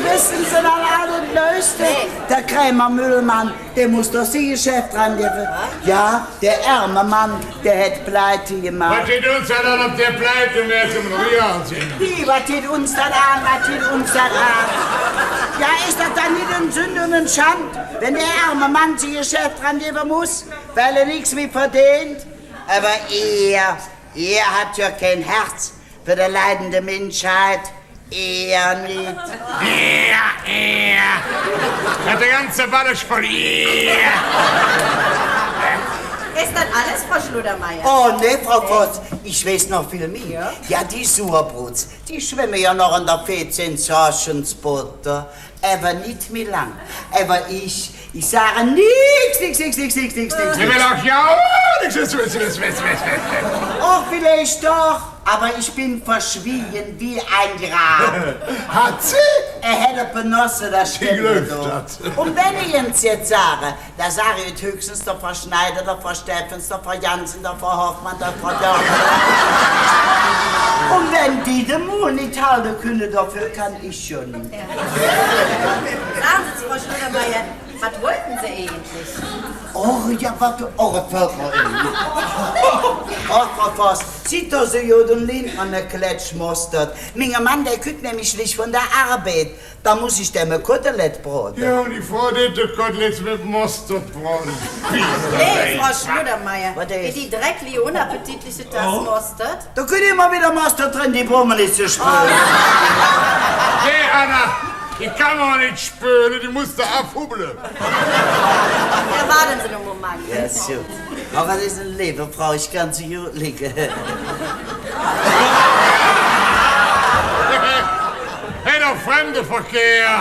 Wissen Sie dann alle Neueste? Der Krämer Müllmann, der muss doch Sie Geschäft dran geben. Ja, der arme Mann, der hat Pleite gemacht. Was geht uns dann an, ob der Pleite mehr zum Real sind? Wie, was geht uns dann an, was geht uns dann an? Ja, ist das dann nicht ein Sünde und ein Schand, wenn der arme Mann Sie Geschäft dran geben muss, weil er nichts mehr verdient? Aber er hat ja kein Herz für die leidende Menschheit. Er nicht. Er. Hat der ganze Ball ist voll. Ist das alles, Frau Schludermeier? Oh, ne, Frau Voss, ich weiß noch viel mehr. Ja, die Sauerbrots, die schwimmen ja noch in der 14 Schorschensbutter. Aber nicht mehr lang. Aber ich sage nix. Ich will auch ja, nix. Oh, vielleicht doch. Aber ich bin verschwiegen wie ein Grab. Hat sie? Er hätte Benosse, das stimmt doch. Und wenn ich uns jetzt sage, da sage ich höchstens der Frau Schneider, der Frau Steffens, der Frau Jansen, der Frau Hoffmann, der Frau Dörfer. Und wenn die den Mund nicht halten können, dafür kann ich schon nicht. Sagen Sie, Frau Schludermeier, was wollten Sie eigentlich? Oh, ja, warte, fällt mir in. Oh, Frau Voss, sieht doch so Joden Lindmann eine Kletschmustert. Mein Mann, der kriegt nämlich nicht von der Arbeit. Da muss ich dem ein Kotelett braten. Ja, und die Frau die Koteletts mit Mustardbrot. Nee, Frau Schludermeier, Was ist? die dreckige, unappetitliche Tasse Mustard. Da könnt ihr immer wieder Mustard drin, die brauchen wir nicht zu spüren. Hey, Anna, die kann man nicht spüren, die muss da abhubeln. Ja, warten Sie einen Moment. Ja, so. Aber das ist eine liebe Frau, ich kann sie gut liegen. Hey, doch Fremdenverkehr.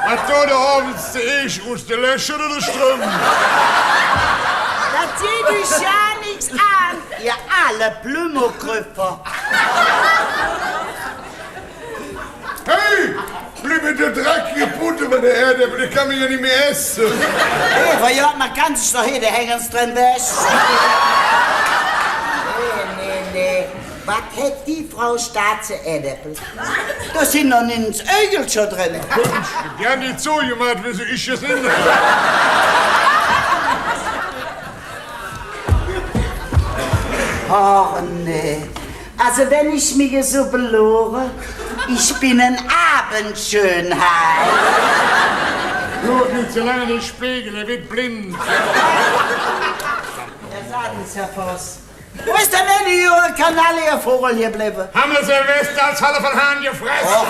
Was du da abends ich aus der Löcher oder Ström? Das sieht euch ja nichts an, ihr alle Blümokrüpfer. Hey! Bleib mit der dreckige Putte bei der Erde, aber die kann man ja nicht mehr essen. Hey, Frau Jortmann, kann sich doch hier, der hängen's drin weg. Nee. Was hat die Frau Staatse-Ädeppel? Da sind noch nirgends Ögel schon drin. Die haben nicht so gemacht, wie sie ich es nenne. Oh, nee. Also, wenn ich mich so belore, ich bin ein Abendschönheit. Guck nicht so lange in den Spiegel, er wird blind. Ja, sagen Sie, Herr Voss. Wo ist denn die junge Kanalle, Ihr Vogel, hier geblieben? Haben wir Silvester als Halle von Hahn gefressen? Oh,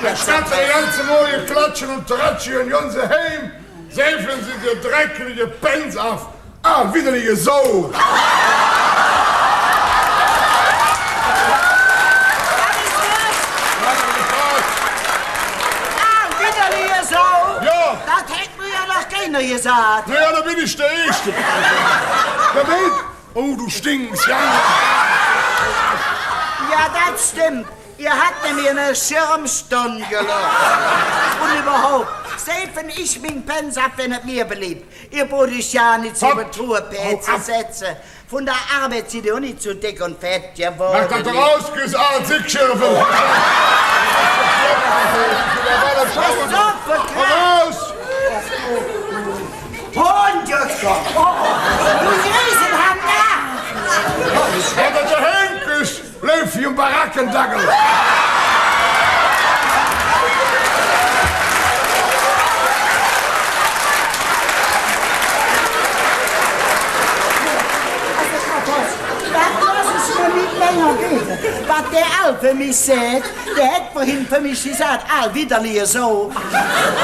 das Statt die ganze Morgen klatschen und tratschen und ganze Heim, säfen sie die dreckige Pens auf. Ah, widerliche Sau! widerliche Sau? Ja! Das hätte mir ja noch keiner gesagt. Na ja, da bin ich der Erste. Damit? Oh, du stinkst, ja. Ja, das stimmt. Ihr habt nämlich eine Schirmstunde gelockt. Und überhaupt, selbst wenn ich mein Pens hab, wenn es mir beliebt. Ihr braucht euch ja nicht zu Betrugpäe zu setzen. Von der Arbeit seid ihr auch nicht zu dick und fett geworden. Mach das rausgesagt, Sickschirfe. Raus! Hundjöcker! Du Riesenhammer! Hat er der Henkes, Löffi und Barackendackel. Was der Al für mich sagt, der hat vorhin für mich gesagt, Al, widerlich so.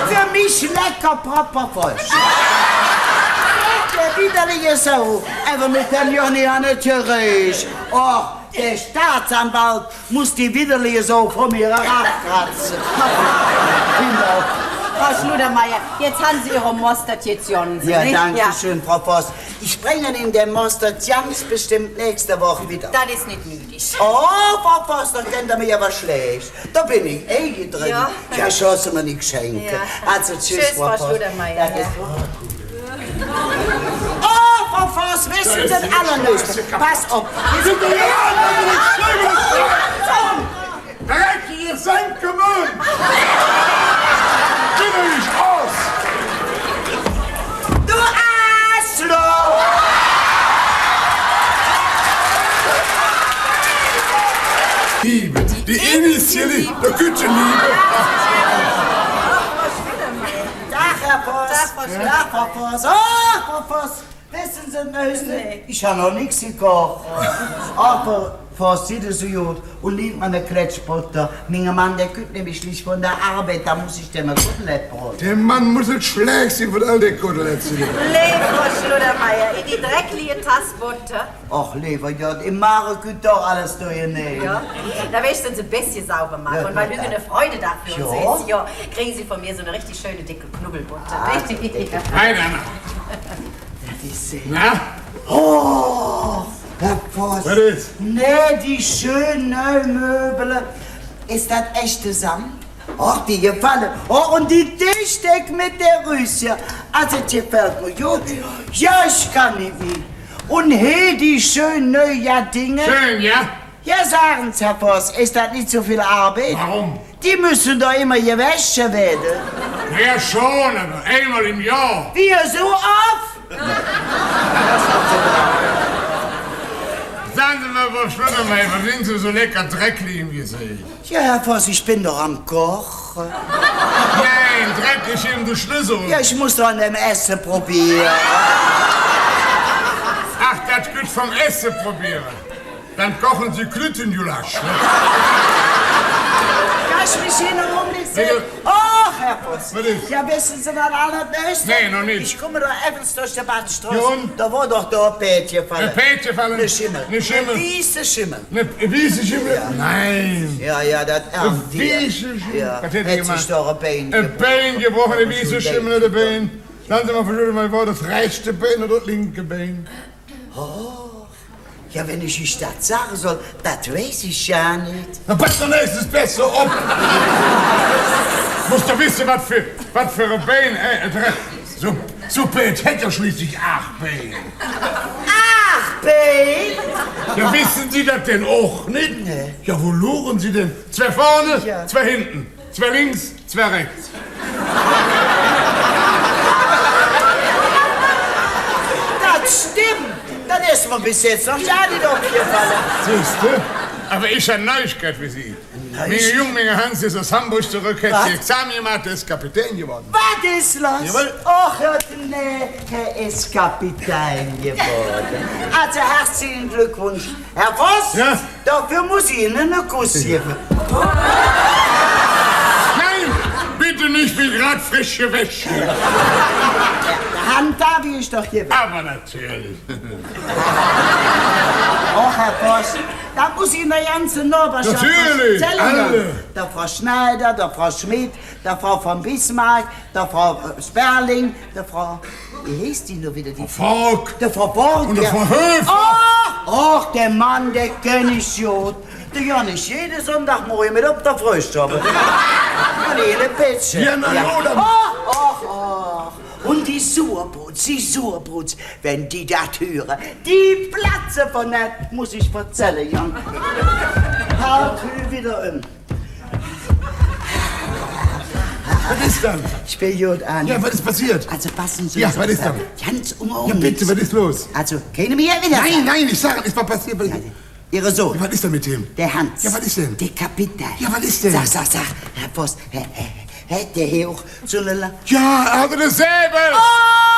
Für mich lecker proper Fisch. Der widerliche so, aber mit dem Jonny an der Therese. Oh, Der Staatsanwalt muss die Widerliche so von mir herabkratzen. Frau Schludermeier, jetzt haben Sie Ihre Mostert jetzt Johnson, Ja, nicht? danke schön, Frau Voss. Ich bringe Ihnen den Mostert ganz bestimmt nächste Woche wieder. Das ist nicht nötig. Oh, Frau Voss, dann kennt ihr mich aber schlecht. Da bin ich eh drin. Ja. Ja, schaust du mir nicht schenken. Ja. Also, tschüss, Tschüss, Frau Frau Voss. Schludermeier. Ja, Ja. Oh, Frau Voss, wissen Sie das Allernöchste? Pass auf. Dreckige Senkemann! Bitte nicht aus! Du Arschloch! Liebe, die initiale, der Güteliebe. Tag, Herr Voss. Tag, Frau Schmidt. Tag, Frau Voss. Oh, Frau Voss. Wissen Sie, Nöste? Ich habe noch nichts gekocht. Aber Voss sieht es so gut und liebt meine Kretschbutter. Mein Mann, der kommt nämlich schlicht von der Arbeit, da muss ich dem ein Kotelett brauchen. Der Mann muss jetzt schlecht sein von all den Koteletten. Lebt, Frau Schludermeier, in die dreckige Tasse Butter. Ach, lieber Gott, im Magen kommt doch alles durcheinander. Ja, da will ich so ein bisschen sauber machen. Ja, Und weil ja. Lüge eine Freude dafür Ja. ist, ja, kriegen Sie von mir so eine richtig schöne dicke Knubbelbutter. Richtig? Ja. Nein, Anna. Na? Oh, Herr Voss. Was ist? Nee, die schönen neuen Möbel. Ist das echte Samt? Ach, die gefallen. Oh, und die Tischdecke mit der Rüsche. Also, die gefällt mir gut. Ja, ich kann nicht wie. Und hey, die schönen neuen Dinge. Schön, ja? Ja, sagen Sie, Herr Voss, ist das nicht so viel Arbeit? Warum? Die müssen doch immer gewaschen werden. Ja, schon, aber einmal im Jahr. Wie, so oft? Sagen Sie mal, Frau Schlottermeier, was sind Sie so lecker dreckig im Gesicht? Ja, Herr Voss, ich bin doch am Kochen. Nein, dreckig in der Schlüssel. Ja, ich muss doch an dem Essen probieren. Ach, das gut vom Essen probieren. Dann kochen Sie Klüttenjulasch. Ne? Kann ich mich hier noch umsehen? Bitte? Oh, Herr Voss. Was ist? Ja, wissen Sie das alles nicht? Nee, noch nicht. Ich komme doch etwas durch die Badstraße. Ja, und? Da war doch da ein Pädchen Ein gefallen. Pädchen fallen. Eine Schimmel. Eine Schimmel. Eine wiese Schimmel. Eine wiese Schimmel? Nein. Ja, das erntet Eine wiese Schimmel? Ja, Was hätte ich hätte gemacht? sich doch ein Bein Ein Bein gebrochen, eine wiese Schimmel, ein Bein. Sagen Sie mal, Frau Schlottermeier, war das rechte Bein oder das linke Bein? Ja, wenn ich euch das sagen soll, das weiß ich ja nicht. Dann passt doch nächstes besser auf. Musst doch wissen, was für ein Bein. So Bein hätte ja schließlich 8 Beine. Ach, Bein? Ja, wissen Sie das denn auch nicht? Nee. Ja, wo luren Sie denn? 2 vorne, Ja. 2 hinten. 2 links, 2 rechts. Das stimmt. Das ist mir bis jetzt noch ja nicht aufgefallen. Siehst du? Aber ich habe Neuigkeit für Sie. Meine Jungmenge Hans ist aus Hamburg zurück, hat Was? sie Examen gemacht, ist Kapitän geworden. Was ist los? Jawohl. Ach, nee, er ist Kapitän geworden. Also herzlichen Glückwunsch. Herr Voss, Ja? dafür muss ich Ihnen einen Kuss geben. Nein, bitte nicht, bin grad frisch gewäscht. Die Hand darf ich doch geben. Aber natürlich. Ach, Herr Voss, da muss ich in der ganzen Nachbarschaft Natürlich, was erzählen. alle. Der Frau Schneider, der Frau Schmidt, der Frau von Bismarck, der Frau Sperling, der Frau... Wie heißt die nur wieder? Die Volk. Der Frau Borg. Und der Frau Höfer. Ach, der Mann, der kenn ich gut. Der ja nicht jeden Sonntag morgen mit auf der Frühstube. Eine Pizza. Ja, na, oder? Ach. Und die Sauerbruts, wenn die das hören, die platzen von net, muss ich erzählen, Jan. Halt wieder um. Was ist dann? Ich bin gut an. Ja, was ist passiert? Also passen Sie Ja, uns was ist auf. dann? Ganz um Ja, bitte, was ist los? Also, können wir wieder Nein, ich sage, es war passiert. Was Ihre Sohn, was ist denn mit dem? der Hans. Ja, was ist denn? Der Kapitän. Ja, was ist denn? Sag, Herr Voss, hätte er auch so eine... Ja, er hatte eine Säbel. Oh!